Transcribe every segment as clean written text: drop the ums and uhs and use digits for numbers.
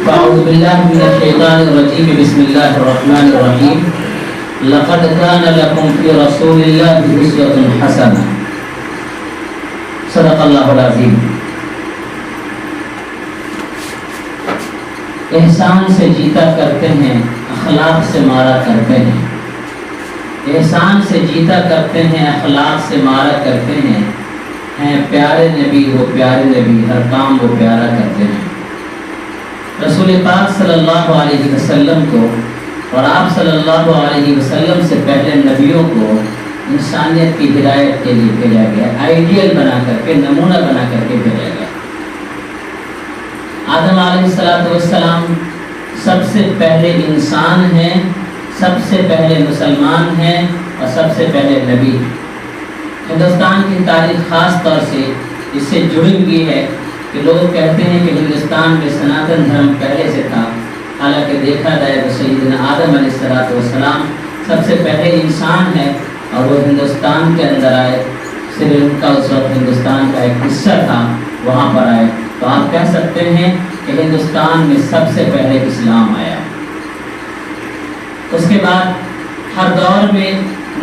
أعوذ بالله من الشيطان الرجيم بسم الله الرحمن الرحيم لقد كان لكم في رسول الله أسوة حسنة صدق الله العظيم. احسان سے جیتا کرتے ہیں، اخلاق سے مارا کرتے ہیں. احسان سے جیتا کرتے ہیں، اخلاق سے مارا کرتے ہیں. ہیں پیارے نبی وہ پیارے نبی، ہر کام وہ پیارا کرتے ہیں. رسول پاک صلی اللہ علیہ وسلم کو اور آپ صلی اللہ علیہ وسلم سے پہلے نبیوں کو انسانیت کی ہدایت کے لیے بھیجا گیا، آئیڈیل بنا کر کے، نمونہ بنا کر کے بھیجا گیا. آدم علیہ السلام سب سے پہلے انسان ہیں، سب سے پہلے مسلمان ہیں اور سب سے پہلے نبی. ہندوستان کی تاریخ خاص طور سے اس سے جڑی ہوئی ہے کہ لوگ کہتے ہیں کہ ہندوستان میں سناتن دھرم پہلے سے تھا، حالانکہ دیکھا جائے تو سیدنا آدم علیہ السلام سب سے پہلے انسان ہے اور وہ ہندوستان کے اندر آئے. سری لنکا اس وقت ہندوستان کا ایک حصہ تھا، وہاں پر آئے. تو آپ کہہ سکتے ہیں کہ ہندوستان میں سب سے پہلے اسلام آیا. اس کے بعد ہر دور میں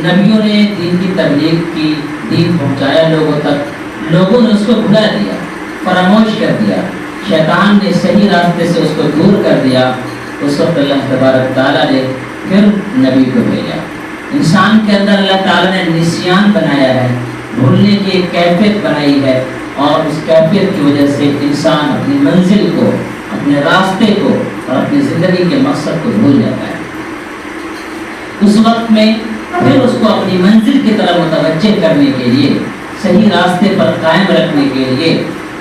نبیوں نے دین کی تبلیغ کی، دین پہنچایا لوگوں تک. لوگوں نے اس کو بھلا دیا، فراموش کر دیا. شیطان نے صحیح راستے سے اس کو دور کر دیا. اس وقت اللہ تبارک تعالیٰ نے پھر نبی کو بھیجا. انسان کے اندر اللہ تعالیٰ نے نسیان بنایا ہے، بھولنے کی ایک کیفیت بنائی ہے، اور اس کیفیت کی وجہ سے انسان اپنی منزل کو، اپنے راستے کو اور اپنی زندگی کے مقصد کو بھول جاتا ہے. اس وقت میں پھر اس کو اپنی منزل کی طرف متوجہ کرنے کے لیے، صحیح راستے پر قائم رکھنے کے لیے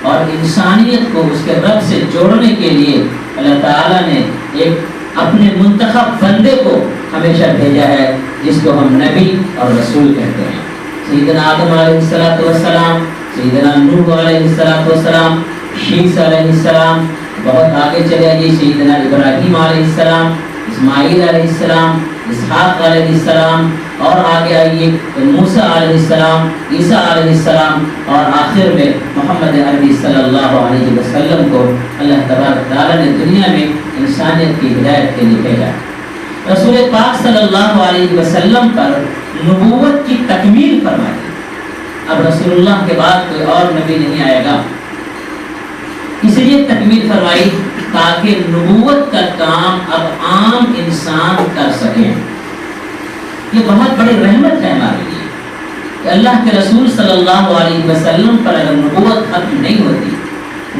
اور انسانیت کو اس کے رب سے جوڑنے کے لیے اللہ تعالیٰ نے ایک اپنے منتخب بندے کو ہمیشہ بھیجا ہے، جس کو ہم نبی اور رسول کہتے ہیں. سیدنا آدم علیہ السلام، سیدنا نوح علیہ السلام، شیس علیہ السلام، بہت آگے چلے آئیے سیدنا ابراہیم علیہ السلام، اسماعیل علیہ السلام، اسحاق علیہ السلام، اور آگے آئیے موسیٰ علیہ السلام، عیسیٰ علیہ السلام، اور آخر میں محمد عربی صلی اللہ علیہ وسلم کو اللہ تبارک تعالیٰ نے دنیا میں انسانیت کی ہدایت کے لیے بھیجا. رسول پاک صلی اللہ علیہ وسلم پر نبوت کی تکمیل فرمائی. اب رسول اللہ کے بعد کوئی اور نبی نہیں آئے گا، اس لیے تکمیل فرمائی تاکہ نبوت کا کام اب عام انسان کر سکے. یہ بہت بڑی رحمت ہے ہمارے لیے کہ اللہ کے رسول صلی اللہ علیہ وسلم پر اگر نبوت ختم نہیں ہوتی،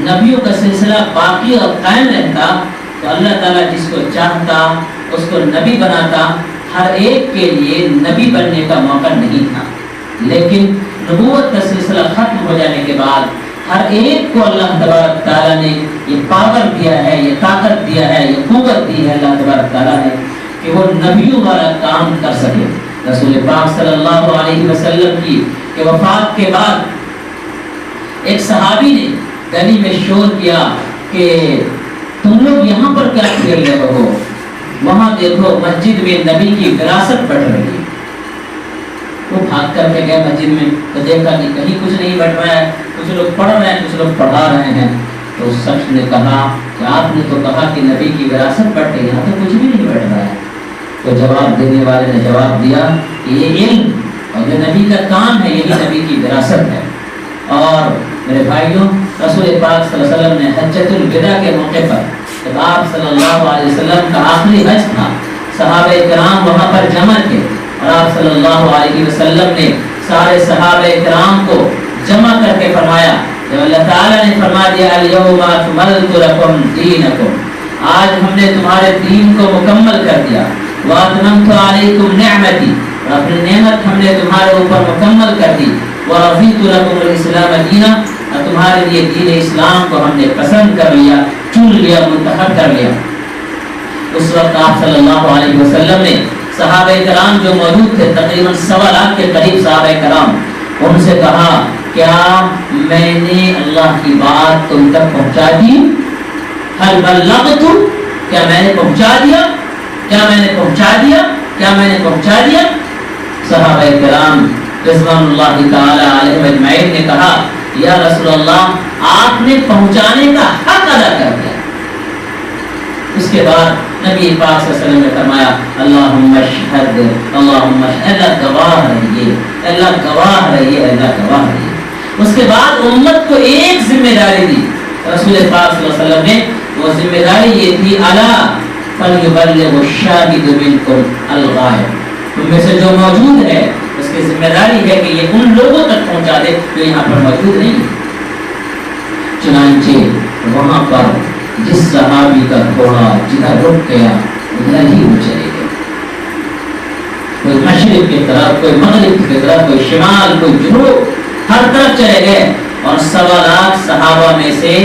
نبیوں کا سلسلہ باقی اور قائم رہتا، تو اللہ تعالیٰ جس کو چاہتا اس کو نبی بناتا. ہر ایک کے لیے نبی بننے کا موقع نہیں تھا، لیکن نبوت کا سلسلہ ختم ہو جانے کے بعد ہر ایک کو اللہ تبارک تعالیٰ نے یہ پاور دیا ہے، یہ طاقت دیا ہے، یہ قوت دی ہے اللہ تبارک تعالیٰ نے کہ وہ نبیوں والا کام کر سکے. رسول پاک صلی اللہ علیہ وسلم کی کہ وفات کے بعد ایک صحابی نے گلی میں شور کیا کہ تم لوگ یہاں پر کیا کھیل رہے ہو؟ وہاں دیکھو مسجد میں نبی کی وراثت بڑھ رہی ہے. وہ بھاگ کر کے گئے مسجد میں تو دیکھا کہ کہیں کچھ نہیں بڑھ رہا ہے، کچھ لوگ پڑھ رہے ہیں، کچھ لوگ پڑھا رہے ہیں. تو اس شخص نے کہا کہ آپ نے تو کہا کہ نبی کی وراثت بڑھ رہی ہے، یہاں تو کچھ بھی نہیں بڑھ رہا ہے. تو جواب دینے والے نے جواب دیا کہ یہ علم اور جو نبی کا کام ہے یہی نبی کی وراثت ہے. اور میرے بھائیوں، رسول پاک صلی اللہ علیہ وسلم نے حجۃ الوداع کے موقع پر جب آپ صلی اللہ علیہ وسلم کا آخری حج تھا، صحابہ کرام وہاں پر جمع تھے اور آپ صلی اللہ علیہ وسلم نے سارے صحابہ کرام کو جمع کر کے فرمایا، جب اللہ تعالیٰ نے فرما دیا الیوم اکملت لکم دینکم، آج ہم نے تمہارے دین کو مکمل کر دیا، واتممت علیکم نعمتی، اور اپنی نعمت ہم نے تمہارے اوپر مکمل کر دی، ورضیت لکم الاسلام دینا، اور تمہارے لیے دین اسلام کو ہم نے پسند کر لیا، چن لیا، منتخب کر لیا. اس وقت آپ صلی اللہ علیہ وسلم نے صحابہ کرام جو موجود تھے، تقریباً 1.25 لاکھ کے قریب صحابہ کرام، ان سے کہا کیا میں نے اللہ کی بات تم تک پہنچا دی؟ حل بلغت، کیا میں نے پہنچا دیا؟ کیا میں نے پہنچا دیا؟ کیا میں نے پہنچا دیا؟ صحابہ کرام رضوان اللہ تعالی علیہم اجمعین نے کہا یا رسول اللہ، آپ نے پہنچانے کا حق ادا کر دیا، کے بعد نبی پاک صلی اللہ علیہ وسلم نے فرمایا اللہم اشہد، اللہم اشہد، اللہ گواہ رہیے، اللہ گواہ رہیے، اللہ گواہ رہیے۔ اس کے بعد امت کو ایک ذمہ داری دی رسول پاک صلی اللہ علیہ وسلم نے، وہ ذمہ داری یہ تھی الا فلیبلغ الشاہد منکم الغائب، تم میں سے جو موجود ہے اس کی ذمہ داری ہے کہ یہ ان لوگوں تک پہنچا دے جو یہاں پر موجود نہیں ہے۔ چنانچہ وہاں پر جس صحابی کا گھوڑا جدھر رک گیا ادھر ہی وہ چلے گئے، کوئی مشرق کی طرف، کوئی مغرب کی طرف، کوئی شمال، کوئی جنوب، ہر طرف چلے گئے۔ اور 1.25 لاکھ صحابہ میں سے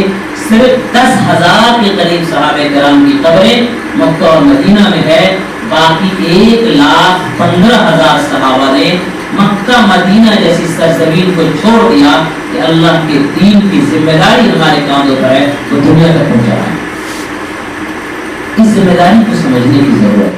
صرف 10,000 کے قریب صحابہ کرام کی قبریں مکہ اور مدینہ میں ہے، باقی 1,15,000 صحابہ نے مکہ مدینہ جیسی سرزمین کو چھوڑ دیا کہ اللہ کے دین کی ذمہ داری ہمارے کاندھوں پر ہے، وہ دنیا تک پہنچانا ہے۔ اس ذمہ داری کو سمجھنے کی ضرورت ہے۔